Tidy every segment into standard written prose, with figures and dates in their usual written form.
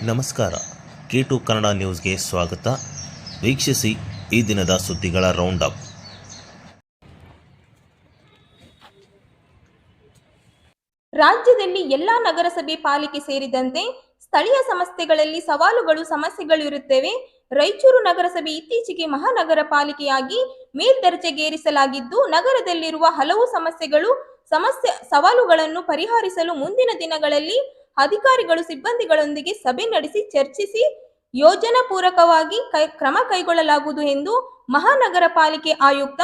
ನಮಸ್ಕಾರ. K2 ಕನ್ನಡ ನ್ಯೂಸ್ಗೆ ಸ್ವಾಗತ. ವೀಕ್ಷಿಸಿ ಈ ದಿನದ ಸುದ್ದಿಗಳ ರೌಂಡ್ ಅಪ್. ರಾಜ್ಯದಲ್ಲಿ ಎಲ್ಲಾ ನಗರಸಭೆ ಪಾಲಿಕೆ ಸೇರಿದಂತೆ ಸ್ಥಳೀಯ ಸಂಸ್ಥೆಗಳಲ್ಲಿ ಸವಾಲುಗಳು ಸಮಸ್ಯೆಗಳಿರುತ್ತವೆ. ರಾಯಚೂರು ನಗರಸಭೆ ಇತ್ತೀಚೆಗೆ ಮಹಾನಗರ ಪಾಲಿಕೆಯಾಗಿ ಮೇಲ್ದರ್ಜೆಗೇರಿಸಲಾಗಿದ್ದು, ನಗರದಲ್ಲಿರುವ ಹಲವು ಸವಾಲುಗಳನ್ನು ಪರಿಹರಿಸಲು ಮುಂದಿನ ದಿನಗಳಲ್ಲಿ ಅಧಿಕಾರಿಗಳು ಸಿಬ್ಬಂದಿಗಳೊಂದಿಗೆ ಸಭೆ ನಡೆಸಿ ಚರ್ಚಿಸಿ ಯೋಜನಾ ಪೂರಕವಾಗಿ ಕ್ರಮ ಕೈಗೊಳ್ಳಲಾಗುವುದು ಎಂದು ಮಹಾನಗರ ಪಾಲಿಕೆ ಆಯುಕ್ತ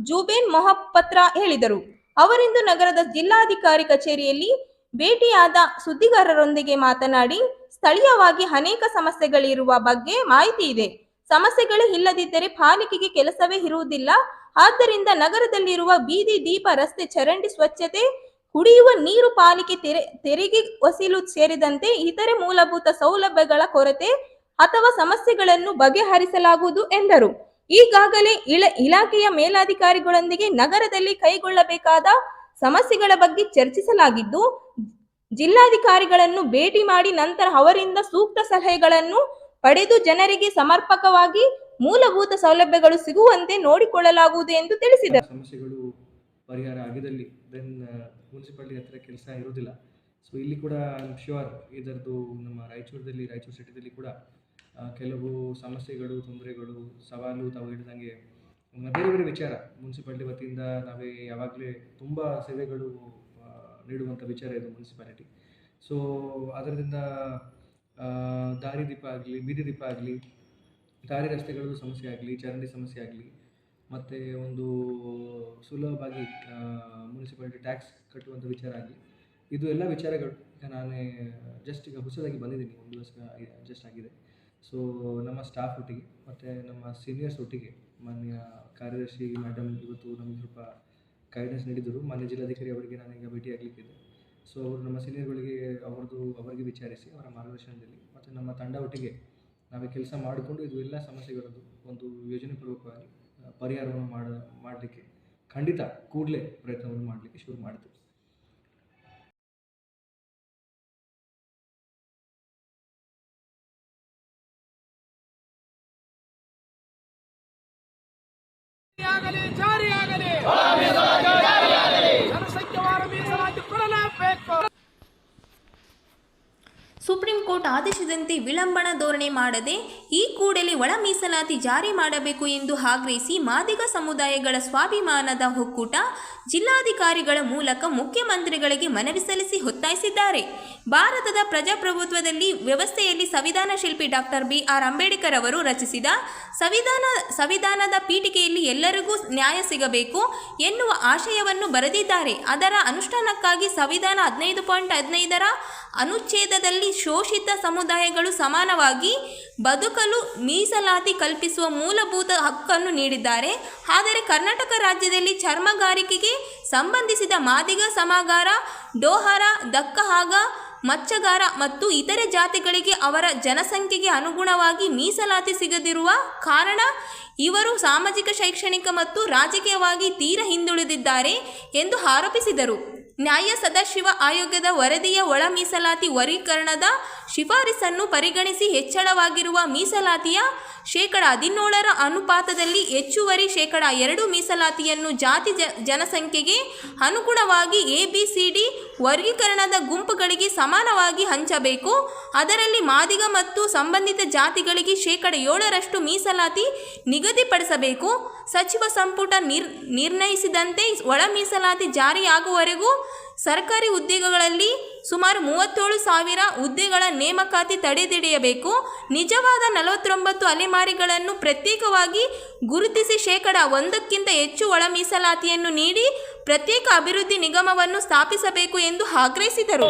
ಜುಬೇನ್ ಮೊಹಪತ್ರ ಹೇಳಿದರು. ಅವರಿಂದು ನಗರದ ಜಿಲ್ಲಾಧಿಕಾರಿ ಕಚೇರಿಯಲ್ಲಿ ಭೇಟಿಯಾದ ಸುದ್ದಿಗಾರರೊಂದಿಗೆ ಮಾತನಾಡಿ, ಸ್ಥಳೀಯವಾಗಿ ಅನೇಕ ಸಮಸ್ಯೆಗಳಿರುವ ಬಗ್ಗೆ ಮಾಹಿತಿ ಇದೆ. ಸಮಸ್ಯೆಗಳೇ ಇಲ್ಲದಿದ್ದರೆ ಪಾಲಿಕೆಗೆ ಕೆಲಸವೇ ಇರುವುದಿಲ್ಲ. ಆದ್ದರಿಂದ ನಗರದಲ್ಲಿರುವ ಬೀದಿ ದೀಪ, ರಸ್ತೆ ಚರಂಡಿ ಸ್ವಚ್ಛತೆ, ಕುಡಿಯುವ ನೀರು, ಪಾಲಿಕೆ ತೆರಿಗೆ ವಸೂಲು ಸೇರಿದಂತೆ ಇತರೆ ಮೂಲಭೂತ ಸೌಲಭ್ಯಗಳ ಕೊರತೆ ಅಥವಾ ಸಮಸ್ಯೆಗಳನ್ನು ಬಗೆಹರಿಸಲಾಗುವುದು ಎಂದರು. ಈಗಾಗಲೇ ಇಲಾಖೆಯ ಮೇಲಾಧಿಕಾರಿಗಳೊಂದಿಗೆ ನಗರದಲ್ಲಿ ಕೈಗೊಳ್ಳಬೇಕಾದ ಸಮಸ್ಯೆಗಳ ಬಗ್ಗೆ ಚರ್ಚಿಸಲಾಗಿದ್ದು, ಜಿಲ್ಲಾಧಿಕಾರಿಗಳನ್ನು ಭೇಟಿ ಮಾಡಿ ನಂತರ ಅವರಿಂದ ಸೂಕ್ತ ಸಲಹೆಗಳನ್ನು ಪಡೆದು ಜನರಿಗೆ ಸಮರ್ಪಕವಾಗಿ ಮೂಲಭೂತ ಸೌಲಭ್ಯಗಳು ಸಿಗುವಂತೆ ನೋಡಿಕೊಳ್ಳಲಾಗುವುದು ಎಂದು ತಿಳಿಸಿದರು. ಸಮಸ್ಯೆಗಳು ಪರಿಹಾರ ಆಗಿದಲ್ಲಿ ಮುನ್ಸಿಪಾಲಿಟಿ ಹತ್ರ ಕೆಲಸ ಇರೋದಿಲ್ಲ. ಸೊ ಇಲ್ಲಿ ಕೂಡ ಐ ಆಮ್ ಶ್ಯೂರ್ ಇದರದ್ದು ನಮ್ಮ ರಾಯಚೂರು ಸಿಟಿದಲ್ಲಿ ಕೂಡ ಕೆಲವು ಸಮಸ್ಯೆಗಳು, ತೊಂದರೆಗಳು, ಸವಾಲು ತಾವು ಹೇಳಿದಂಗೆ ಬೇರೆ ಬೇರೆ ವಿಚಾರ ಮುನ್ಸಿಪಾಲಿಟಿ ವತಿಯಿಂದ ನಾವೇ ಯಾವಾಗಲೇ ತುಂಬ ಸೇವೆಗಳು ನೀಡುವಂಥ ವಿಚಾರ ಇದು ಮುನ್ಸಿಪಾಲಿಟಿ. ಸೊ ಅದರಿಂದ ದಾರಿ ದೀಪ ಆಗಲಿ, ಬೀದಿ ದೀಪ ಆಗಲಿ, ದಾರಿ ರಸ್ತೆಗಳದ್ದು ಸಮಸ್ಯೆ ಆಗಲಿ, ಚರಂಡಿ ಸಮಸ್ಯೆ ಆಗಲಿ, ಮತ್ತು ಒಂದು ಸುಲಭವಾಗಿ ಮುನ್ಸಿಪಾಲಿಟಿ ಟ್ಯಾಕ್ಸ್ ಕಟ್ಟುವಂಥ ವಿಚಾರ ಆಗಲಿ, ಇದು ಎಲ್ಲ ವಿಚಾರಗಳು ನಾನೇ ಈಗ ಹೊಸದಾಗಿ ಬಂದಿದ್ದೀನಿ, ಒಂದು ದಿವಸ ಜಸ್ಟ್ ಆಗಿದೆ. ಸೊ ನಮ್ಮ ಸ್ಟಾಫ್ ಒಟ್ಟಿಗೆ ಮತ್ತು ನಮ್ಮ ಸೀನಿಯರ್ಸ್ ಒಟ್ಟಿಗೆ ಮಾನ್ಯ ಕಾರ್ಯದರ್ಶಿ ಮೇಡಮ್ ಇವತ್ತು ನಮಗೆ ಸ್ವಲ್ಪ ಗೈಡೆನ್ಸ್ ನೀಡಿದರು. ಮಾನ್ಯ ಜಿಲ್ಲಾಧಿಕಾರಿ ಅವರಿಗೆ ನಾನೀಗ ಭೇಟಿ ಆಗಲಿಕ್ಕಿದೆ. ಸೊ ಅವರು ನಮ್ಮ ಸೀನಿಯರ್ಗಳಿಗೆ ಅವರಿಗೆ ವಿಚಾರಿಸಿ ಅವರ ಮಾರ್ಗದರ್ಶನದಲ್ಲಿ ಮತ್ತು ನಮ್ಮ ತಂಡ ಒಟ್ಟಿಗೆ ನಾವೇ ಕೆಲಸ ಮಾಡಿಕೊಂಡು ಇದು ಎಲ್ಲ ಸಮಸ್ಯೆಗಳದ್ದು ಒಂದು ಯೋಜನೆ ಪೂರ್ವಕವಾಗಿ ಪರಿಹಾರವನ್ನು ಮಾಡಲಿಕ್ಕೆ ಖಂಡಿತ ಕೂಡಲೇ ಪ್ರಯತ್ನವನ್ನು ಮಾಡಲಿಕ್ಕೆ ಶುರು ಮಾಡ್ತೀವಿ. ಸುಪ್ರೀಂ ಕೋರ್ಟ್ ಆದೇಶದಂತೆ ವಿಳಂಬನ ಧೋರಣೆ ಮಾಡದೆ ಈ ಕೂಡಲೇ ಒಳ ಮೀಸಲಾತಿ ಜಾರಿ ಮಾಡಬೇಕು ಎಂದು ಆಗ್ರಹಿಸಿ ಮಾದಿಗ ಸಮುದಾಯಗಳ ಸ್ವಾಭಿಮಾನದ ಒಕ್ಕೂಟ ಜಿಲ್ಲಾಧಿಕಾರಿಗಳ ಮೂಲಕ ಮುಖ್ಯಮಂತ್ರಿಗಳಿಗೆ ಮನವಿ ಸಲ್ಲಿಸಿ ಒತ್ತಾಯಿಸಿದ್ದಾರೆ. ಭಾರತದ ಪ್ರಜಾಪ್ರಭುತ್ವದಲ್ಲಿ ವ್ಯವಸ್ಥೆಯಲ್ಲಿ ಸಂವಿಧಾನ ಶಿಲ್ಪಿ ಡಾಕ್ಟರ್ BR ಅಂಬೇಡ್ಕರ್ ಅವರು ರಚಿಸಿದ ಸಂವಿಧಾನದ ಪೀಠಿಕೆಯಲ್ಲಿ ಎಲ್ಲರಿಗೂ ನ್ಯಾಯ ಸಿಗಬೇಕು ಎನ್ನುವ ಆಶಯವನ್ನು ಬರೆದಿದ್ದಾರೆ. ಅದರ ಅನುಷ್ಠಾನಕ್ಕಾಗಿ ಸಂವಿಧಾನ 15.15ರ ಅನುಚ್ಛೇದದಲ್ಲಿ ಶೋಷಿತ ಸಮುದಾಯಗಳು ಸಮಾನವಾಗಿ ಬದುಕಲು ಮೀಸಲಾತಿ ಕಲ್ಪಿಸುವ ಮೂಲಭೂತ ಹಕ್ಕನ್ನು ನೀಡಿದ್ದಾರೆ. ಆದರೆ ಕರ್ನಾಟಕ ರಾಜ್ಯದಲ್ಲಿ ಚರ್ಮಗಾರಿಕೆಗೆ ಸಂಬಂಧಿಸಿದ ಮಾದಿಗ, ಸಮಗಾರ, ಡೋಹರ, ದಕ್ಕಹಾಗ, ಮಚ್ಚಗಾರ ಮತ್ತು ಇತರೆ ಜಾತಿಗಳಿಗೆ ಅವರ ಜನಸಂಖ್ಯೆಗೆ ಅನುಗುಣವಾಗಿ ಮೀಸಲಾತಿ ಸಿಗದಿರುವ ಕಾರಣ ಇವರು ಸಾಮಾಜಿಕ, ಶೈಕ್ಷಣಿಕ ಮತ್ತು ರಾಜಕೀಯವಾಗಿ ತೀರಾ ಹಿಂದುಳಿದಿದ್ದಾರೆ ಎಂದು ಆರೋಪಿಸಿದರು. ನ್ಯಾಯ ಸದಾಶಿವ ಆಯೋಗದ ವರದಿಯ ಒಳ ಮೀಸಲಾತಿ ವರ್ಗೀಕರಣದ ಶಿಫಾರಸನ್ನು ಪರಿಗಣಿಸಿ ಹೆಚ್ಚಳವಾಗಿರುವ ಮೀಸಲಾತಿಯ 17% ಅನುಪಾತದಲ್ಲಿ ಹೆಚ್ಚುವರಿ 2% ಮೀಸಲಾತಿಯನ್ನು ಜಾತಿ ಜನಸಂಖ್ಯೆಗೆ ಅನುಗುಣವಾಗಿ ABCD ವರ್ಗೀಕರಣದ ಗುಂಪುಗಳಿಗೆ ಸಮಾನವಾಗಿ ಹಂಚಬೇಕು. ಅದರಲ್ಲಿ ಮಾದಿಗ ಮತ್ತು ಸಂಬಂಧಿತ ಜಾತಿಗಳಿಗೆ 7% ಮೀಸಲಾತಿ ನಿಗದಿಪಡಿಸಬೇಕು. ಸಚಿವ ಸಂಪುಟ ನಿರ್ಣಯಿಸಿದಂತೆ ಒಳ ಮೀಸಲಾತಿ ಜಾರಿಯಾಗುವವರೆಗೂ ಸರ್ಕಾರಿ ಹುದ್ದೆಗಳಲ್ಲಿ ಸುಮಾರು 37,000 ಹುದ್ದೆಗಳ ನೇಮಕಾತಿ ತಡೆಹಿಡಿಯಬೇಕು. ನಿಜವಾದ 49 ಅಲೆಮಾರಿಗಳನ್ನು ಪ್ರತ್ಯೇಕವಾಗಿ ಗುರುತಿಸಿ 1%ಕ್ಕಿಂತ ಹೆಚ್ಚು ಒಳ ಮೀಸಲಾತಿಯನ್ನು ನೀಡಿ ಪ್ರತ್ಯೇಕ ಅಭಿವೃದ್ಧಿ ನಿಗಮವನ್ನು ಸ್ಥಾಪಿಸಬೇಕು ಎಂದು ಆಗ್ರಹಿಸಿದರು.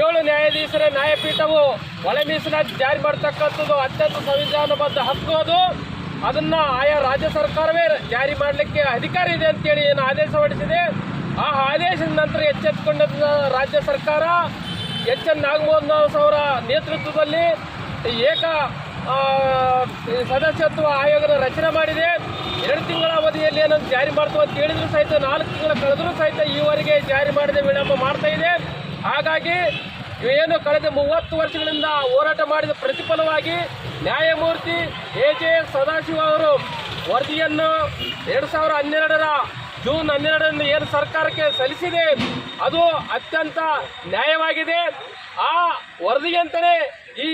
7 ನ್ಯಾಯಾಧೀಶರ ನ್ಯಾಯಪೀಠವು ಒಳ ಮೀಸಲಾತಿ ಜಾರಿ ಮಾಡತಕ್ಕಂಥದ್ದು ಅತ್ಯಂತ ಸಂವಿಧಾನಬದ್ಧ ಹಕ್ಕು. ಅದನ್ನು ಆಯಾ ರಾಜ್ಯ ಸರ್ಕಾರವೇ ಜಾರಿ ಮಾಡಲಿಕ್ಕೆ ಅಧಿಕಾರ ಇದೆ ಅಂತೇಳಿ ಏನು ಆದೇಶ ಹೊರಡಿಸಿದೆ. ಆ ಆದೇಶದ ನಂತರ ಎಚ್ಚೆತ್ತುಕೊಂಡ ರಾಜ್ಯ ಸರ್ಕಾರ HN ನಾಗಮೋಹನ್ ದಾಸ್ ಅವರ ನೇತೃತ್ವದಲ್ಲಿ ಏಕ ಸದಸ್ಯತ್ವ ಆಯೋಗದ ರಚನೆ ಮಾಡಿದೆ. 2 ತಿಂಗಳ ಅವಧಿಯಲ್ಲಿ ಏನಂತ ಜಾರಿ ಮಾಡ್ತೀವಿ ಅಂತ ಹೇಳಿದ್ರು ಸಹಿತ 4 ತಿಂಗಳ ಕಳೆದರೂ ಸಹಿತ ಈವರೆಗೆ ಜಾರಿ ಮಾಡದೆ ವಿಳಂಬ ಮಾಡ್ತಾ ಇದೆ. ಹಾಗಾಗಿ ಇವೇನು ಕಳೆದ 30 ವರ್ಷಗಳಿಂದ ಹೋರಾಟ ಮಾಡಿದ ಪ್ರತಿಫಲವಾಗಿ ನ್ಯಾಯಮೂರ್ತಿ ಎ.ಜೆ. ಸದಾಶಿವ ಅವರು ವರದಿಯನ್ನು 2012ರ ಜೂನ್ 12ರಂದು ಏನು ಸರ್ಕಾರಕ್ಕೆ ಸಲ್ಲಿಸಿದೆ ಅದು ಅತ್ಯಂತ ನ್ಯಾಯವಾಗಿದೆ. ಆ ವರದಿಯಂತೆಯೇ ಈ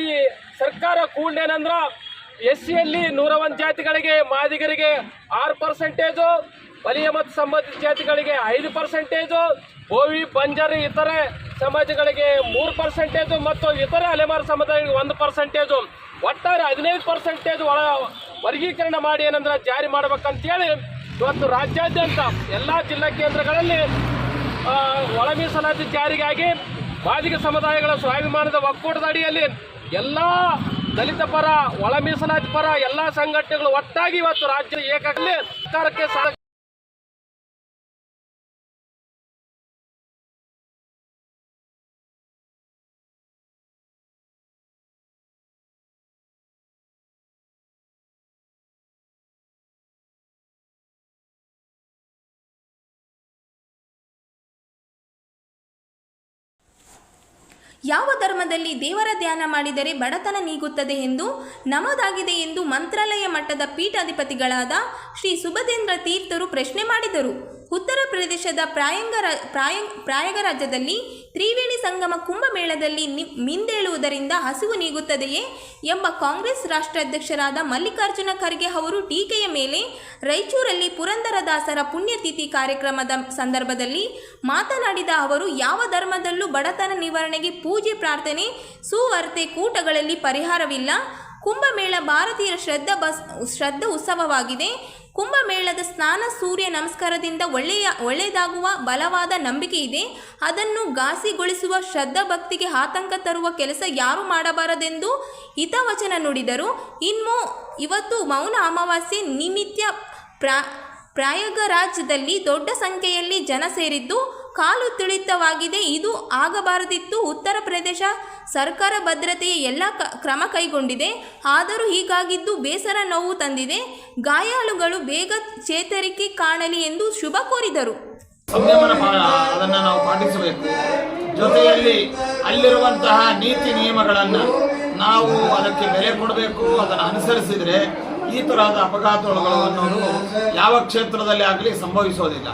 ಸರ್ಕಾರ ಕೂಡಲೇನಂದ್ರ SCಯಲ್ಲಿ 101 ಜಾತಿಗಳಿಗೆ, ಮಾದಿಗರಿಗೆ 6%, ಬಲಿಯ ಮತ್ತು ಸಂಬಂಧಿತ ಜಾತಿಗಳಿಗೆ 5%, ಬೋವಿ, ಬಂಜಾರಿ ಇತರೆ ಸಮಾಜಗಳಿಗೆ 3% ಮತ್ತು ಇತರೆ ಅಲೆಮಾರು ಸಮುದಾಯಗಳಿಗೆ 1%, ಒಟ್ಟಾರೆ 15% ಒಳ ವರ್ಗೀಕರಣ ಮಾಡಿ ಏನಂದ್ರೆ ಜಾರಿ ಮಾಡಬೇಕಂತೇಳಿ ಇವತ್ತು ರಾಜ್ಯಾದ್ಯಂತ ಎಲ್ಲ ಜಿಲ್ಲಾ ಕೇಂದ್ರಗಳಲ್ಲಿ ಒಳ ಮೀಸಲಾತಿ ಜಾರಿಗಾಗಿ ಮಾದಿಗ ಸಮುದಾಯಗಳ ಸ್ವಾಭಿಮಾನದ ಒಕ್ಕೂಟದ ಅಡಿಯಲ್ಲಿ ಎಲ್ಲ ದಲಿತ ಪರ, ಒಳ ಮೀಸಲಾತಿ ಪರ ಎಲ್ಲ ಸಂಘಟನೆಗಳು ಒಟ್ಟಾಗಿ ಇವತ್ತು ರಾಜ್ಯದ ಏಕಾಗ್ರತೆ ಸರ್ಕಾರಕ್ಕೆ ಯಾವ ಧರ್ಮದಲ್ಲಿ ದೇವರ ಧ್ಯಾನ ಮಾಡಿದರೆ ಬಡತನ ನೀಗುತ್ತದೆ ಎಂದು ನಮೂದಾಗಿದೆ ಎಂದು ಮಂತ್ರಾಲಯ ಮಠದ ಪೀಠಾಧಿಪತಿಗಳಾದ ಶ್ರೀ ಸುಬುಧೇಂದ್ರ ತೀರ್ಥರು ಪ್ರಶ್ನೆ ಮಾಡಿದರು. ಉತ್ತರ ಪ್ರದೇಶದ ಪ್ರಯಾಗರಾಜ್ಯದಲ್ಲಿ ತ್ರಿವೇಣಿ ಸಂಗಮ ಕುಂಭಮೇಳದಲ್ಲಿ ಮಿಂದೇಳುವುದರಿಂದ ಹಸಿವು ನೀಗುತ್ತದೆಯೇ ಎಂಬ ಕಾಂಗ್ರೆಸ್ ರಾಷ್ಟ್ರಾಧ್ಯಕ್ಷರಾದ ಮಲ್ಲಿಕಾರ್ಜುನ ಖರ್ಗೆ ಅವರು ಟೀಕೆಯ ಮೇಲೆ ರಾಯಚೂರಲ್ಲಿ ಪುರಂದರದಾಸರ ಪುಣ್ಯತಿಥಿ ಕಾರ್ಯಕ್ರಮದ ಸಂದರ್ಭದಲ್ಲಿ ಮಾತನಾಡಿದ ಅವರು, ಯಾವ ಧರ್ಮದಲ್ಲೂ ಬಡತನ ನಿವಾರಣೆಗೆ ಪೂಜೆ, ಪ್ರಾರ್ಥನೆ, ಸುವಾರ್ತೆ, ಕೂಟಗಳಲ್ಲಿ ಪರಿಹಾರವಿಲ್ಲ. ಕುಂಭಮೇಳ ಭಾರತೀಯರ ಶ್ರದ್ಧಾ ಉತ್ಸವವಾಗಿದೆ. ಕುಂಭಮೇಳದ ಸ್ನಾನ, ಸೂರ್ಯ ನಮಸ್ಕಾರದಿಂದ ಒಳ್ಳೆಯದಾಗುವ ಬಲವಾದ ನಂಬಿಕೆ ಇದೆ. ಅದನ್ನು ಘಾಸಿಗೊಳಿಸುವ ಶ್ರದ್ಧಾ ಭಕ್ತಿಗೆ ಆತಂಕ ತರುವ ಕೆಲಸ ಯಾರೂ ಮಾಡಬಾರದೆಂದು ಹಿತವಚನ ನುಡಿದರು. ಇವತ್ತು ಮೌನ ಅಮಾವಾಸ್ಯೆ ನಿಮಿತ್ತ ಪ್ರಯಾಗರಾಜ್ಯದಲ್ಲಿ ದೊಡ್ಡ ಸಂಖ್ಯೆಯಲ್ಲಿ ಜನ ಸೇರಿದ್ದು ಕಾಲು ತುಳಿತವಾಗಿದೆ. ಇದು ಆಗಬಾರದಿತ್ತು. ಉತ್ತರ ಪ್ರದೇಶ ಸರ್ಕಾರ ಭದ್ರತೆಯ ಎಲ್ಲ ಕ್ರಮ ಕೈಗೊಂಡಿದೆ. ಆದರೂ ಹೀಗಾಗಿದ್ದು ಬೇಸರ, ನೋವು ತಂದಿದೆ. ಗಾಯಾಳುಗಳು ಬೇಗ ಚೇತರಿಕೆ ಕಾಣಲಿ ಎಂದು ಶುಭ ಕೋರಿದರು. ಅದನ್ನು ನಾವು ಪಾಟಿಸಬೇಕು. ಜೊತೆಯಲ್ಲಿ ಅಲ್ಲಿರುವಂತಹ ನೀತಿ ನಿಯಮಗಳನ್ನು ನಾವು ಅದಕ್ಕೆ ಬೆಲೆ ಕೊಡಬೇಕು. ಅದನ್ನು ಅನುಸರಿಸಿದರೆ ಈ ತರಹದ ಅಪಘಾತಗಳು ಅನ್ನೋದು ಯಾವ ಕ್ಷೇತ್ರದಲ್ಲಿ ಆಗಲಿ ಸಂಭವಿಸೋದಿಲ್ಲ.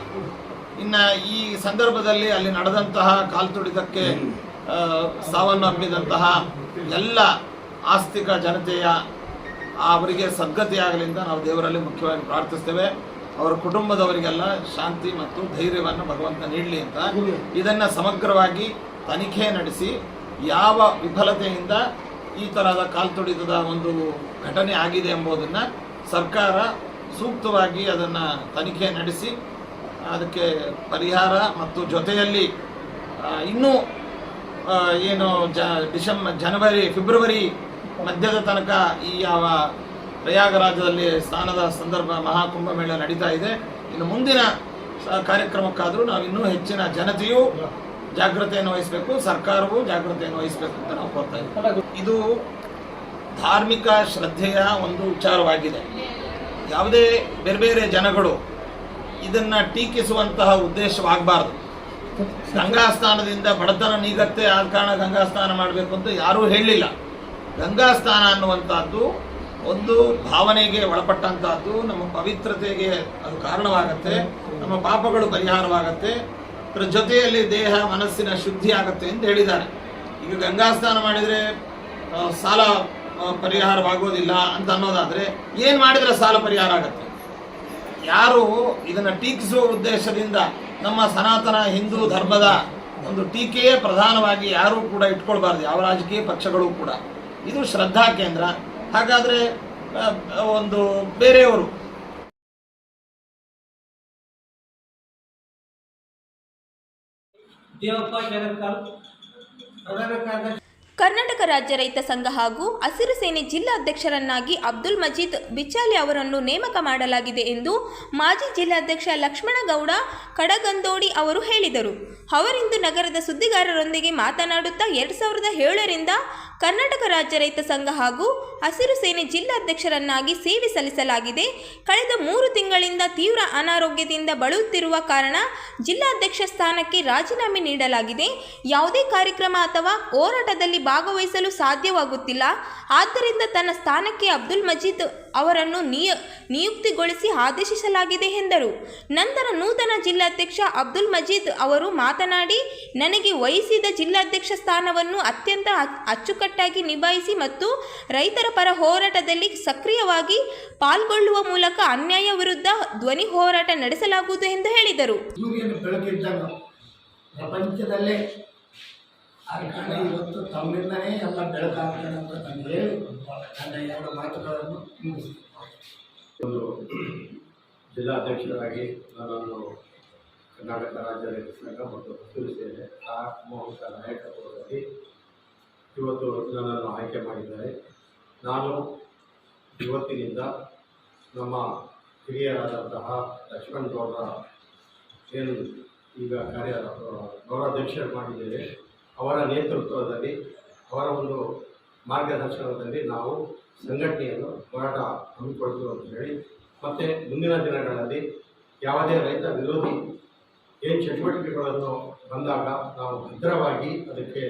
ಇನ್ನು ಈ ಸಂದರ್ಭದಲ್ಲಿ ಅಲ್ಲಿ ನಡೆದಂತಹ ಕಾಲ್ತುಳಿತಕ್ಕೆ ಸಾವನ್ನಪ್ಪಿದಂತಹ ಎಲ್ಲ ಆಸ್ತಿಕ ಜನತೆಯ ಅವರಿಗೆ ಸದ್ಗತಿಯಾಗಲಿಂದ ನಾವು ದೇವರಲ್ಲಿ ಮುಖ್ಯವಾಗಿ ಪ್ರಾರ್ಥಿಸ್ತೇವೆ. ಅವರ ಕುಟುಂಬದವರಿಗೆಲ್ಲ ಶಾಂತಿ ಮತ್ತು ಧೈರ್ಯವನ್ನು ಭಗವಂತ ನೀಡಲಿ ಅಂತ ಇದನ್ನು ಸಮಗ್ರವಾಗಿ ತನಿಖೆ ನಡೆಸಿ ಯಾವ ವಿಫಲತೆಯಿಂದ ಈ ತರಹದ ಕಾಲ್ತುಳಿತದ ಒಂದು ಘಟನೆ ಆಗಿದೆ ಎಂಬುದನ್ನು ಸರ್ಕಾರ ಸೂಕ್ತವಾಗಿ ಅದನ್ನು ತನಿಖೆ ನಡೆಸಿ ಅದಕ್ಕೆ ಪರಿಹಾರ ಮತ್ತು ಜೊತೆಯಲ್ಲಿ ಇನ್ನೂ ಏನು ಜನವರಿ ಫೆಬ್ರವರಿ ಮಧ್ಯದ ತನಕ ಈ ಯಾವ ಪ್ರಯಾಗರಾಜ್ಯದಲ್ಲಿ ಸ್ನಾನದ ಸಂದರ್ಭ ಮಹಾಕುಂಭಮೇಳ ನಡೀತಾ ಇದೆ. ಇನ್ನು ಮುಂದಿನ ಕಾರ್ಯಕ್ರಮಕ್ಕಾದರೂ ನಾವು ಇನ್ನೂ ಹೆಚ್ಚಿನ ಜನತೆಯೂ ಜಾಗೃತೆಯನ್ನು ವಹಿಸಬೇಕು, ಸರ್ಕಾರವೂ ಜಾಗೃತೆಯನ್ನು ವಹಿಸಬೇಕು ಅಂತ ನಾವು ಕೋರ್ತಾ ಇದ್ದೀವಿ. ಇದು ಧಾರ್ಮಿಕ ಶ್ರದ್ಧೆಯ ಒಂದು ವಿಚಾರವಾಗಿದೆ. ಯಾವುದೇ ಬೇರೆ ಬೇರೆ ಜನಗಳು ಇದನ್ನು ಟೀಕಿಸುವಂತಹ ಉದ್ದೇಶವಾಗಬಾರ್ದು. ಗಂಗಾ ಸ್ನಾನದಿಂದ ಬಡತನ ನೀಗತ್ತೆ, ಆದ ಕಾರಣ ಗಂಗಾ ಸ್ನಾನ ಮಾಡಬೇಕು ಅಂತ ಯಾರೂ ಹೇಳಲಿಲ್ಲ. ಗಂಗಾ ಸ್ನಾನ ಅನ್ನುವಂಥದ್ದು ಒಂದು ಭಾವನೆಗೆ ಒಳಪಟ್ಟಂತಹದ್ದು. ನಮ್ಮ ಪವಿತ್ರತೆಗೆ ಅದು ಕಾರಣವಾಗತ್ತೆ, ನಮ್ಮ ಪಾಪಗಳು ಪರಿಹಾರವಾಗತ್ತೆ, ಅದರ ಜೊತೆಯಲ್ಲಿ ದೇಹ ಮನಸ್ಸಿನ ಶುದ್ಧಿ ಆಗತ್ತೆ ಅಂತ ಹೇಳಿದ್ದಾರೆ. ಈಗ ಗಂಗಾ ಸ್ನಾನ ಮಾಡಿದರೆ ಸಾಲ ಪರಿಹಾರವಾಗೋದಿಲ್ಲ ಅಂತ ಅನ್ನೋದಾದರೆ ಏನು ಮಾಡಿದರೆ ಸಾಲ ಪರಿಹಾರ ಆಗತ್ತೆ? ಯಾರು ಇದನ್ನು ಟೀಕಿಸುವ ಉದ್ದೇಶದಿಂದ ನಮ್ಮ ಸನಾತನ ಹಿಂದೂ ಧರ್ಮದ ಒಂದು ಟೀಕೆಯೇ ಪ್ರಧಾನವಾಗಿ ಯಾರೂ ಕೂಡ ಇಟ್ಕೊಳ್ಬಾರ್ದು, ಯಾವ ರಾಜಕೀಯ ಪಕ್ಷಗಳು ಕೂಡ. ಇದು ಶ್ರದ್ಧಾ ಕೇಂದ್ರ. ಹಾಗಾದರೆ ಒಂದು ಬೇರೆಯವರು ದೇವಪ್ಪ ಜಗತ್ಕಾಲ್ ಪ್ರಧಾನ ಕಾರ್ಯದರ್ಶಿ ಕರ್ನಾಟಕ ರಾಜ್ಯ ರೈತ ಸಂಘ ಹಾಗೂ ಹಸಿರು ಸೇನೆ ಜಿಲ್ಲಾಧ್ಯಕ್ಷರನ್ನಾಗಿ ಅಬ್ದುಲ್ ಮಜೀದ್ ಬಿಚಾಲಿ ಅವರನ್ನು ನೇಮಕ ಮಾಡಲಾಗಿದೆ ಎಂದು ಮಾಜಿ ಜಿಲ್ಲಾಧ್ಯಕ್ಷ ಲಕ್ಷ್ಮಣಗೌಡ ಕಡಗಂದೋಡಿ ಅವರು ಹೇಳಿದರು. ಅವರಿಂದು ನಗರದ ಸುದ್ದಿಗಾರರೊಂದಿಗೆ ಮಾತನಾಡುತ್ತಾ 2007ರಿಂದ ಕರ್ನಾಟಕ ರಾಜ್ಯ ರೈತ ಸಂಘ ಹಾಗೂ ಹಸಿರು ಸೇನೆ ಜಿಲ್ಲಾಧ್ಯಕ್ಷರನ್ನಾಗಿ ಸೇವೆ ಸಲ್ಲಿಸಲಾಗಿದೆ. ಕಳೆದ 3 ತಿಂಗಳಿಂದ ತೀವ್ರ ಅನಾರೋಗ್ಯದಿಂದ ಬಳಲುತ್ತಿರುವ ಕಾರಣ ಜಿಲ್ಲಾಧ್ಯಕ್ಷ ಸ್ಥಾನಕ್ಕೆ ರಾಜೀನಾಮೆ ನೀಡಲಾಗಿದೆ. ಯಾವುದೇ ಕಾರ್ಯಕ್ರಮ ಅಥವಾ ಹೋರಾಟದಲ್ಲಿ ಭಾಗವಹಿಸಲು ಸಾಧ್ಯವಾಗುತ್ತಿಲ್ಲ. ಆದ್ದರಿಂದ ತನ್ನ ಸ್ಥಾನಕ್ಕೆ ಅಬ್ದುಲ್ ಮಜೀದ್ ಅವರನ್ನು ನಿಯುಕ್ತಿಗೊಳಿಸಿ ಆದೇಶಿಸಲಾಗಿದೆ ಎಂದರು. ನಂತರ ನೂತನ ಜಿಲ್ಲಾಧ್ಯಕ್ಷ ಅಬ್ದುಲ್ ಮಜೀದ್ ಅವರು ಮಾತನಾಡಿ, ನನಗೆ ವಹಿಸಿದ ಜಿಲ್ಲಾಧ್ಯಕ್ಷ ಸ್ಥಾನವನ್ನು ಅತ್ಯಂತ ಅಚ್ಚುಕಟ್ಟಾಗಿ ನಿಭಾಯಿಸಿ ಮತ್ತು ರೈತರ ಪರ ಹೋರಾಟದಲ್ಲಿ ಸಕ್ರಿಯವಾಗಿ ಪಾಲ್ಗೊಳ್ಳುವ ಮೂಲಕ ಅನ್ಯಾಯ ವಿರುದ್ಧ ಧ್ವನಿ ಹೋರಾಟ ನಡೆಸಲಾಗುವುದು ಎಂದು ಹೇಳಿದರು. ಪ್ರಪಂಚದಲ್ಲೇ ಆದ ಕಾರಣ ಇವತ್ತು ತಮ್ಮಿಂದಲೇ ಎಲ್ಲ ಬೆಳಕಾಗ್ತದೆ ಅಂತ ನಾನು ಹೇಳಿ ನನ್ನ 2 ಮಾತುಗಳನ್ನು ಮುಗಿಸ್ತೀನಿ. ಒಂದು ಜಿಲ್ಲಾಧ್ಯಕ್ಷರಾಗಿ ನನ್ನನ್ನು ಕರ್ನಾಟಕ ರಾಜ್ಯ ರೈತ ಸಂಘ ಮತ್ತು ಹಸಿರು ಸೇನೆ ಸಾಮೂಹಿಕ ನಾಯಕತ್ವದಲ್ಲಿ ಇವತ್ತು ನನ್ನನ್ನು ಆಯ್ಕೆ ಮಾಡಿದ್ದಾರೆ. ನಾನು ಇವತ್ತಿನಿಂದ ನಮ್ಮ ಹಿರಿಯರಾದಂತಹ ಲಕ್ಷ್ಮಣಗೌಡರ ಏನು ಈಗ ಗೌರವಾಧ್ಯಕ್ಷರು ಮಾಡಿದ್ದೇವೆ, ಅವರ ನೇತೃತ್ವದಲ್ಲಿ ಅವರ ಒಂದು ಮಾರ್ಗದರ್ಶನದಲ್ಲಿ ನಾವು ಸಂಘಟನೆಯನ್ನು ಹೋರಾಟ ಹಮ್ಮಿಕೊಳ್ತೀವಿ ಅಂತ ಹೇಳಿ, ಮತ್ತು ಮುಂದಿನ ದಿನಗಳಲ್ಲಿ ಯಾವುದೇ ರೈತ ವಿರೋಧಿ ಏನು ಚಟುವಟಿಕೆಗಳನ್ನು ಬಂದಾಗ ನಾವು ಭದ್ರವಾಗಿ ಅದಕ್ಕೆ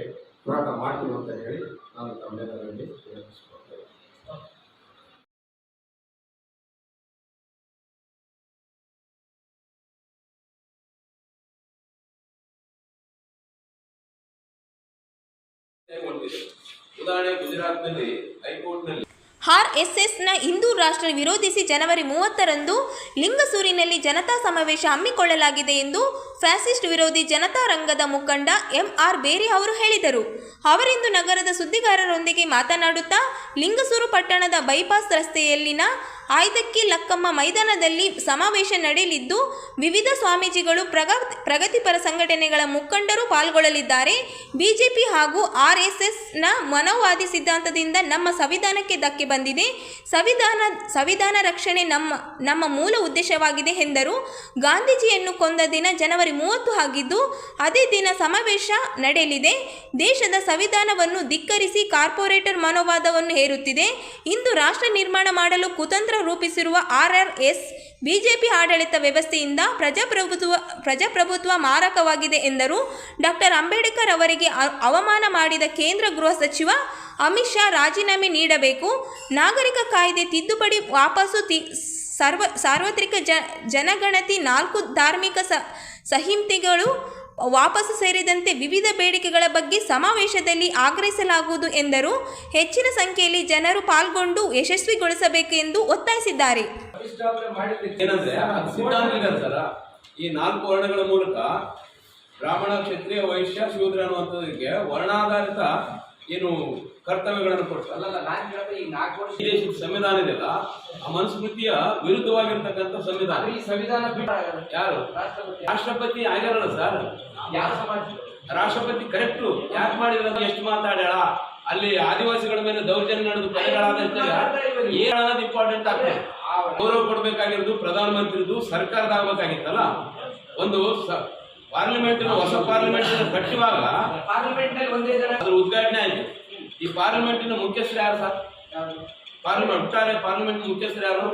ಹೋರಾಟ ಮಾಡ್ತೀವಿ ಅಂತ ಹೇಳಿ ನಾನು ತಮ್ಮೆಲ್ಲರಲ್ಲಿ ವಿನಂತಿಸಿಕೊಳ್ತೇನೆ. ಉದಾಹರಣೆ ಗುಜರಾತ್ನಲ್ಲಿ ಹೈಕೋರ್ಟ್ನಲ್ಲಿ ಆರ್ಎಸ್ಎಸ್ನ ಹಿಂದೂ ರಾಷ್ಟ್ರ ವಿರೋಧಿಸಿ ಜನವರಿ 30ರಂದು ಲಿಂಗಸೂರಿನಲ್ಲಿ ಜನತಾ ಸಮಾವೇಶ ಹಮ್ಮಿಕೊಳ್ಳಲಾಗಿದೆ ಎಂದು ಫ್ಯಾಸಿಸ್ಟ್ ವಿರೋಧಿ ಜನತಾ ರಂಗದ ಮುಖಂಡ ಎಂಆರ್ ಬೇರಿ ಅವರು ಹೇಳಿದರು. ಅವರಿಂದು ನಗರದ ಸುದ್ದಿಗಾರರೊಂದಿಗೆ ಮಾತನಾಡುತ್ತಾ, ಲಿಂಗಸೂರು ಪಟ್ಟಣದ ಬೈಪಾಸ್ ರಸ್ತೆಯಲ್ಲಿನ ಆಯ್ದಕ್ಕಿ ಲಕ್ಕಮ್ಮ ಮೈದಾನದಲ್ಲಿ ಸಮಾವೇಶ ನಡೆಯಲಿದ್ದು, ವಿವಿಧ ಸ್ವಾಮೀಜಿಗಳು, ಪ್ರಗತಿಪರ ಸಂಘಟನೆಗಳ ಮುಖಂಡರು ಪಾಲ್ಗೊಳ್ಳಲಿದ್ದಾರೆ. ಬಿಜೆಪಿ ಹಾಗೂ ಆರ್ಎಸ್ಎಸ್ನ ಮನೋವಾದಿ ಸಿದ್ಧಾಂತದಿಂದ ನಮ್ಮ ಸಂವಿಧಾನಕ್ಕೆ ಧಕ್ಕೆ ಬಂದಿದೆ. ಸಂವಿಧಾನ ರಕ್ಷಣೆ ನಮ್ಮ ಮೂಲ ಉದ್ದೇಶವಾಗಿದೆ ಎಂದರು. ಗಾಂಧೀಜಿಯನ್ನು ಕೊಂದ ದಿನ ಜನವರಿ 30 ಆಗಿದ್ದು, ಅದೇ ದಿನ ಸಮಾವೇಶ ನಡೆಯಲಿದೆ. ದೇಶದ ಸಂವಿಧಾನವನ್ನು ಧಿಕ್ಕರಿಸಿ ಕಾರ್ಪೊರೇಟರ್ ಮನೋವಾದವನ್ನು ಹೇರುತ್ತಿದೆ. ಇಂದು ರಾಷ್ಟ್ರ ನಿರ್ಮಾಣ ಮಾಡಲು ಕುತಂತ್ರ ರೂಪಿಸಿರುವ ಆರ್ಆರ್ಎಸ್ ಬಿಜೆಪಿ ಆಡಳಿತ ವ್ಯವಸ್ಥೆಯಿಂದ ಪ್ರಜಾಪ್ರಭುತ್ವ ಮಾರಕವಾಗಿದೆ ಎಂದರು. ಡಾಕ್ಟರ್ ಅಂಬೇಡ್ಕರ್ ಅವರಿಗೆ ಅವಮಾನ ಮಾಡಿದ ಕೇಂದ್ರ ಗೃಹ ಸಚಿವ ಅಮಿತ್ ಶಾ ರಾಜೀನಾಮೆ ನೀಡಬೇಕು. ನಾಗರಿಕ ಕಾಯ್ದೆ ತಿದ್ದುಪಡಿ ವಾಪಸ್ಸು, ಸಾರ್ವತ್ರಿಕ ಜನಗಣತಿ, 4 ಧಾರ್ಮಿಕ ಸಂಹಿತೆಗಳು ವಾಪಸ್ಸು ಸೇರಿದಂತೆ ವಿವಿಧ ಬೇಡಿಕೆಗಳ ಬಗ್ಗೆ ಸಮಾವೇಶದಲ್ಲಿ ಆಗ್ರಹಿಸಲಾಗುವುದು ಎಂದರು. ಹೆಚ್ಚಿನ ಸಂಖ್ಯೆಯಲ್ಲಿ ಜನರು ಪಾಲ್ಗೊಂಡು ಯಶಸ್ವಿಗೊಳಿಸಬೇಕು ಎಂದು ಒತ್ತಾಯಿಸಿದ್ದಾರೆ. ಏನಂದ್ರೆ ಸಿದ್ಧಾಂತ ಇದೆ ಸರ್. ಈ 4 ವರ್ಣಗಳ ಮೂಲಕ ಬ್ರಾಹ್ಮಣ, ಕ್ಷತ್ರಿಯ, ವೈಶ್ಯ, ಶೂದ್ರ ಅನ್ನುವಂಥದಕ್ಕೆ ವರ್ಣಾಧಾರಿತ ಏನು ಕರ್ತವ್ಯಗಳನ್ನು ಕೊಡ್ತಾರೆ. ಈ ದೇಶದ ಸಂವಿಧಾನ ಇದೆಯಲ್ಲ, ಆ ಮನುಸ್ಮೃತಿಯ ವಿರುದ್ಧವಾಗಿರ್ತಕ್ಕಂಥ ಸಂವಿಧಾನ. ಈ ಸಂವಿಧಾನ ಯಾರು ರಾಷ್ಟ್ರಪತಿ ಆಗ್ಯಾರಲ್ಲ ಸರ್, ರಾಷ್ಟ್ರಪತಿ ಕರೆಕ್ಟು ಯಾಕೆ ಮಾಡಿದ್ರ, ಎಷ್ಟು ಮಾತಾಡ್ಯಾಳ, ಅಲ್ಲಿ ಆದಿವಾಸಿಗಳ ಮೇಲೆ ದೌರ್ಜನ್ಯ ನಡೆದು ಕೊಲೆಗಳಾದಂತ ಏನನ್ನೋದು ಇಂಪಾರ್ಟೆಂಟ್ ಆಗ್ತದೆ. ಗೌರವ ಕೊಡ್ಬೇಕಾಗಿರೋದು ಪ್ರಧಾನಮಂತ್ರಿದು, ಸರ್ಕಾರದ ಆಗ್ಬೇಕಾಗಿತ್ತಲ್ಲ. ಒಂದು ಪಾರ್ಲಿಮೆಂಟ್, ಹೊಸ ಪಾರ್ಲಿಮೆಂಟ್ ಕಟ್ಟುವಾಗ ಅದ್ರ ಉದ್ಘಾಟನೆ ಆಯ್ತು. ಈ ಪಾರ್ಲಿಮೆಂಟಿನ ಮುಖ್ಯಸ್ಥರು ಯಾರು ಸರ್? ಪಾರ್ಲಿಮೆಂಟ್ ಮುಖ್ಯಸ್ಥರು ಯಾರು?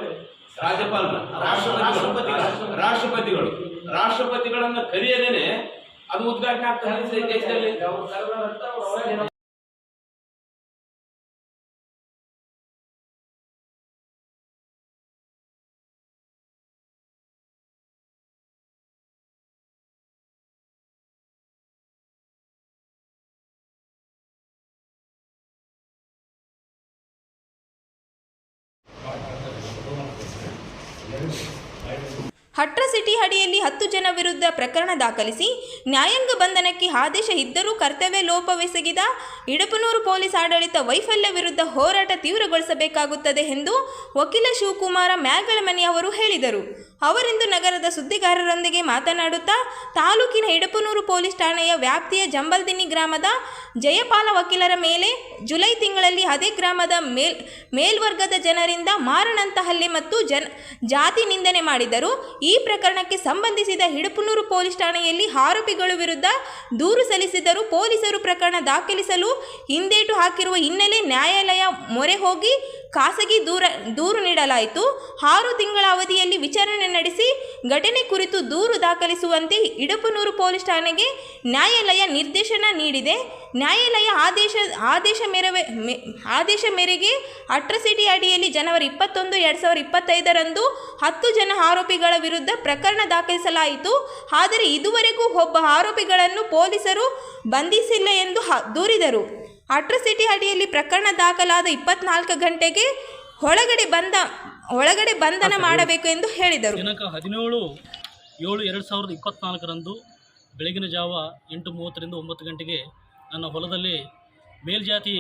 ರಾಜ್ಯಪಾಲರು, ರಾಷ್ಟ್ರಪತಿಗಳನ್ನ ಕರೆಯದೇನೆ ಅದು ಉದ್ಘಾಟನೆ ಆಗ್ತದೆ ದೇಶದಲ್ಲಿ. ಅಟ್ರಾಸಿಟಿ ಅಡಿಯಲ್ಲಿ 10 ಜನ ವಿರುದ್ಧ ಪ್ರಕರಣ ದಾಖಲಿಸಿ ನ್ಯಾಯಾಂಗ ಬಂಧನಕ್ಕೆ ಆದೇಶ ಇದ್ದರೂ ಕರ್ತವ್ಯ ಲೋಪವೆಸಗಿದ ಇಡಪನೂರು ಪೊಲೀಸ್ ಆಡಳಿತ ವೈಫಲ್ಯ ವಿರುದ್ಧ ಹೋರಾಟ ತೀವ್ರಗೊಳಿಸಬೇಕಾಗುತ್ತದೆ ಎಂದು ವಕೀಲ ಶಿವಕುಮಾರ ಮ್ಯಾಗಳಮನಿ ಅವರು ಹೇಳಿದರು. ಅವರಿಂದು ನಗರದ ಸುದ್ದಿಗಾರರೊಂದಿಗೆ ಮಾತನಾಡುತ್ತಾ ತಾಲೂಕಿನ ಇಡಪನೂರು ಪೊಲೀಸ್ ಠಾಣೆಯ ವ್ಯಾಪ್ತಿಯ ಜಂಬಲ್ದಿನ್ನಿ ಗ್ರಾಮದ ಜಯಪಾಲ ವಕೀಲರ ಮೇಲೆ ಜುಲೈ ತಿಂಗಳಲ್ಲಿ ಅದೇ ಗ್ರಾಮದ ಮೇಲ್ವರ್ಗದ ಜನರಿಂದ ಮಾರಣಂತ ಹಲ್ಲೆ ಮತ್ತು ಜಾತಿ ನಿಂದನೆ ಮಾಡಿದರು. ಈ ಪ್ರಕರಣಕ್ಕೆ ಸಂಬಂಧಿಸಿದ ಇಡಪನೂರು ಪೊಲೀಸ್ ಠಾಣೆಯಲ್ಲಿ ಆರೋಪಿಗಳ ವಿರುದ್ಧ ದೂರು ಸಲ್ಲಿಸಿದರು. ಪೊಲೀಸರು ಪ್ರಕರಣ ದಾಖಲಿಸಲು ಹಿಂದೇಟು ಹಾಕಿರುವ ಹಿನ್ನೆಲೆ ನ್ಯಾಯಾಲಯ ಮೊರೆ ಹೋಗಿ ಖಾಸಗಿ ದೂರು ನೀಡಲಾಯಿತು. 6 ತಿಂಗಳ ಅವಧಿಯಲ್ಲಿ ವಿಚಾರಣೆ ನಡೆಸಿ ಘಟನೆ ಕುರಿತು ದೂರು ದಾಖಲಿಸುವಂತೆ ಇಡಪನೂರು ಪೊಲೀಸ್ ಠಾಣೆಗೆ ನ್ಯಾಯಾಲಯ ನಿರ್ದೇಶನ ನೀಡಿದೆ. ನ್ಯಾಯಾಲಯ ಆದೇಶ ಮೇರೆಗೆ ಅಟ್ರಾಸಿಟಿ ಅಡಿಯಲ್ಲಿ ಜನವರಿ 21, 2025ರಂದು 10 ಜನ ಆರೋಪಿಗಳ ವಿರುದ್ಧ ಪ್ರಕರಣ ದಾಖಲಿಸಲಾಯಿತು. ಆದರೆ ಇದುವರೆಗೂ ಒಬ್ಬ ಆರೋಪಿಗಳನ್ನು ಪೊಲೀಸರು ಬಂಧಿಸಿಲ್ಲ ಎಂದು ದೂರಿದರು. ಅಟ್ರಾಸಿಟಿ ಅಡಿಯಲ್ಲಿ ಪ್ರಕರಣ ದಾಖಲಾದ 24 ಗಂಟೆಗೆ ಒಳಗಡೆ ಬಂಧನ ಮಾಡಬೇಕು ಎಂದು ಹೇಳಿದರು. ದಿನಾಂಕ 17/7/2024ರಂದು ಬೆಳಗಿನ ಜಾವ 8:30ರಿಂದ 9 ಗಂಟೆಗೆ ನನ್ನ ಹೊಲದಲ್ಲಿ ಮೇಲ್ಜಾತಿ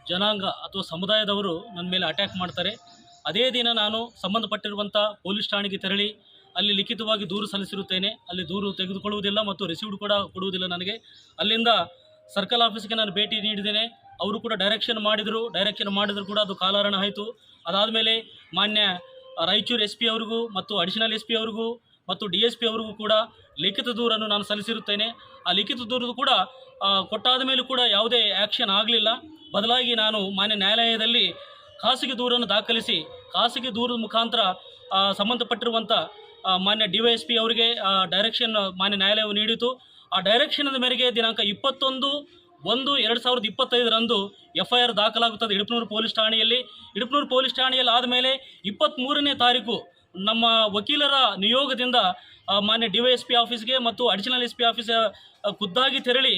ಜನಾಂಗ ಅಥವಾ ಸಮುದಾಯದವರು ನನ್ನ ಮೇಲೆ ಅಟ್ಯಾಕ್ ಮಾಡ್ತಾರೆ. ಅದೇ ದಿನ ನಾನು ಸಂಬಂಧಪಟ್ಟಿರುವಂಥ ಪೊಲೀಸ್ ಠಾಣೆಗೆ ತೆರಳಿ ಅಲ್ಲಿ ಲಿಖಿತವಾಗಿ ದೂರು ಸಲ್ಲಿಸಿರುತ್ತೇನೆ. ಅಲ್ಲಿ ದೂರು ತೆಗೆದುಕೊಳ್ಳುವುದಿಲ್ಲ ಮತ್ತು ರಿಸೀವ್ಡ್ ಕೂಡ ಕೊಡುವುದಿಲ್ಲ ನನಗೆ. ಅಲ್ಲಿಂದ ಸರ್ಕಲ್ ಆಫೀಸ್ಗೆ ನಾನು ಭೇಟಿ ನೀಡಿದ್ದೇನೆ. ಅವರು ಕೂಡ ಡೈರೆಕ್ಷನ್ ಮಾಡಿದ್ರು ಕೂಡ ಅದು ಕಾಲಹರಣ ಆಯಿತು. ಅದಾದಮೇಲೆ ಮಾನ್ಯ ರಾಯಚೂರು SP ಅವರಿಗೂ ಮತ್ತು ಅಡಿಷನಲ್ SP ಅವರಿಗೂ ಮತ್ತು DSP ಅವರಿಗೂ ಕೂಡ ಲಿಖಿತ ದೂರನ್ನು ನಾನು ಸಲ್ಲಿಸಿರುತ್ತೇನೆ. ಆ ಲಿಖಿತ ದೂರದ್ದು ಕೂಡ ಕೊಟ್ಟಾದ ಮೇಲೂ ಕೂಡ ಯಾವುದೇ ಆ್ಯಕ್ಷನ್ ಆಗಲಿಲ್ಲ. ಬದಲಾಗಿ ನಾನು ಮಾನ್ಯ ನ್ಯಾಯಾಲಯದಲ್ಲಿ ಖಾಸಗಿ ದೂರನ್ನು ದಾಖಲಿಸಿ ಖಾಸಗಿ ದೂರದ ಮುಖಾಂತರ ಸಂಬಂಧಪಟ್ಟಿರುವಂಥ ಮಾನ್ಯ DYSP ಅವರಿಗೆ ಡೈರೆಕ್ಷನ್ ಮಾನ್ಯ ನ್ಯಾಯಾಲಯವು ನೀಡಿತು. ಆ ಡೈರೆಕ್ಷನದ ಮೇರೆಗೆ ದಿನಾಂಕ 21/1/2025ರಂದು FIR ದಾಖಲಾಗುತ್ತದೆ ಇಡಪನೂರು ಪೊಲೀಸ್ ಠಾಣೆಯಲ್ಲಿ. ಇಡಪನೂರು ಪೊಲೀಸ್ ಠಾಣೆಯಲ್ಲಿ ಆದಮೇಲೆ 23ನೇ ತಾರೀಕು ನಮ್ಮ ವಕೀಲರ ನಿಯೋಗದಿಂದ ಮಾನ್ಯ DYSP ಆಫೀಸ್ಗೆ ಮತ್ತು ಅಡಿಷನಲ್ SP ಆಫೀಸ್ ಖುದ್ದಾಗಿ ತೆರಳಿ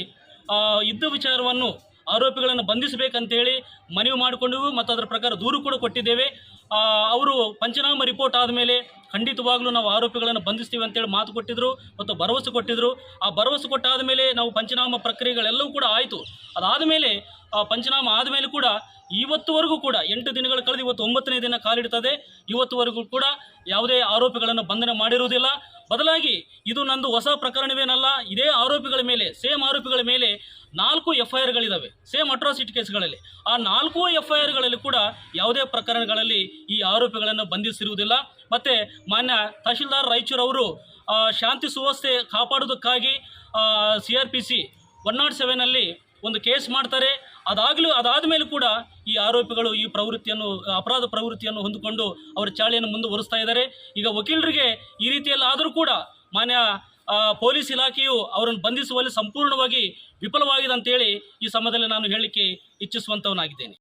ಇದ್ದ ವಿಚಾರವನ್ನು ಆರೋಪಿಗಳನ್ನು ಬಂಧಿಸಬೇಕಂತೇಳಿ ಮನವಿ ಮಾಡಿಕೊಂಡೆವು ಮತ್ತು ಅದರ ಪ್ರಕಾರ ದೂರು ಕೂಡ ಕೊಟ್ಟಿದ್ದೇವೆ. ಅವರು ಪಂಚನಾಮ ರಿಪೋರ್ಟ್ ಆದಮೇಲೆ ಖಂಡಿತವಾಗ್ಲೂ ನಾವು ಆರೋಪಿಗಳನ್ನು ಬಂಧಿಸ್ತೀವಿ ಅಂತೇಳಿ ಮಾತು ಕೊಟ್ಟಿದ್ದರು ಮತ್ತು ಭರವಸೆ ಕೊಟ್ಟಿದ್ದರು. ಆ ಭರವಸೆ ಕೊಟ್ಟಾದ ಮೇಲೆ ನಾವು ಪಂಚನಾಮ ಪ್ರಕ್ರಿಯೆಗಳೆಲ್ಲವೂ ಕೂಡ ಆಯಿತು. ಅದಾದ ಮೇಲೆ ಪಂಚನಾಮ ಆದಮೇಲೆ ಕೂಡ ಇವತ್ತುವರೆಗೂ ಕೂಡ 8 ದಿನಗಳು ಕಳೆದು ಇವತ್ತು 9ನೇ ದಿನ ಕಾಲಿಡ್ತದೆ. ಇವತ್ತುವರೆಗೂ ಕೂಡ ಯಾವುದೇ ಆರೋಪಿಗಳನ್ನು ಬಂಧನ ಮಾಡಿರುವುದಿಲ್ಲ. ಬದಲಾಗಿ ಇದು ನಂದು ಹೊಸ ಪ್ರಕರಣವೇನಲ್ಲ. ಇದೇ ಆರೋಪಿಗಳ ಮೇಲೆ ಸೇಮ್ ಆರೋಪಿಗಳ ಮೇಲೆ 4 FIRಗಳಿದ್ದಾವೆ ಸೇಮ್ ಅಟ್ರಾಸಿಟಿ ಕೇಸ್ಗಳಲ್ಲಿ. ಆ 4 FIRಗಳಲ್ಲಿ ಕೂಡ ಯಾವುದೇ ಪ್ರಕರಣಗಳಲ್ಲಿ ಈ ಆರೋಪಿಗಳನ್ನು ಬಂಧಿಸಿರುವುದಿಲ್ಲ. ಮತ್ತು ಮಾನ್ಯ ತಹಶೀಲ್ದಾರ್ ರಾಯಚೂರು ಅವರು ಶಾಂತಿ ಸುವ್ಯವಸ್ಥೆ ಕಾಪಾಡೋದಕ್ಕಾಗಿ CRPC 107ನಲ್ಲಿ ಒಂದು ಕೇಸ್ ಮಾಡ್ತಾರೆ. ಅದಾದ ಮೇಲೆ ಕೂಡ ಈ ಆರೋಪಿಗಳು ಈ ಅಪರಾಧ ಪ್ರವೃತ್ತಿಯನ್ನು ಹೊಂದಿಕೊಂಡು ಅವರ ಚಾಳಿಯನ್ನು ಮುಂದುವರಿಸ್ತಾ ಇದ್ದಾರೆ. ಈಗ ವಕೀಲರಿಗೆ ಈ ರೀತಿಯಲ್ಲಿ ಆದರೂ ಕೂಡ ಮಾನ್ಯ ಪೊಲೀಸ್ ಇಲಾಖೆಯು ಅವರನ್ನು ಬಂಧಿಸುವಲ್ಲಿ ಸಂಪೂರ್ಣವಾಗಿ ವಿಫಲವಾಗಿದೆ ಅಂತೇಳಿ ಈ ಸಮಯದಲ್ಲಿ ನಾನು ಹೇಳಲಿಕ್ಕೆ ಇಚ್ಛಿಸುವಂಥವನಾಗಿದ್ದೇನೆ.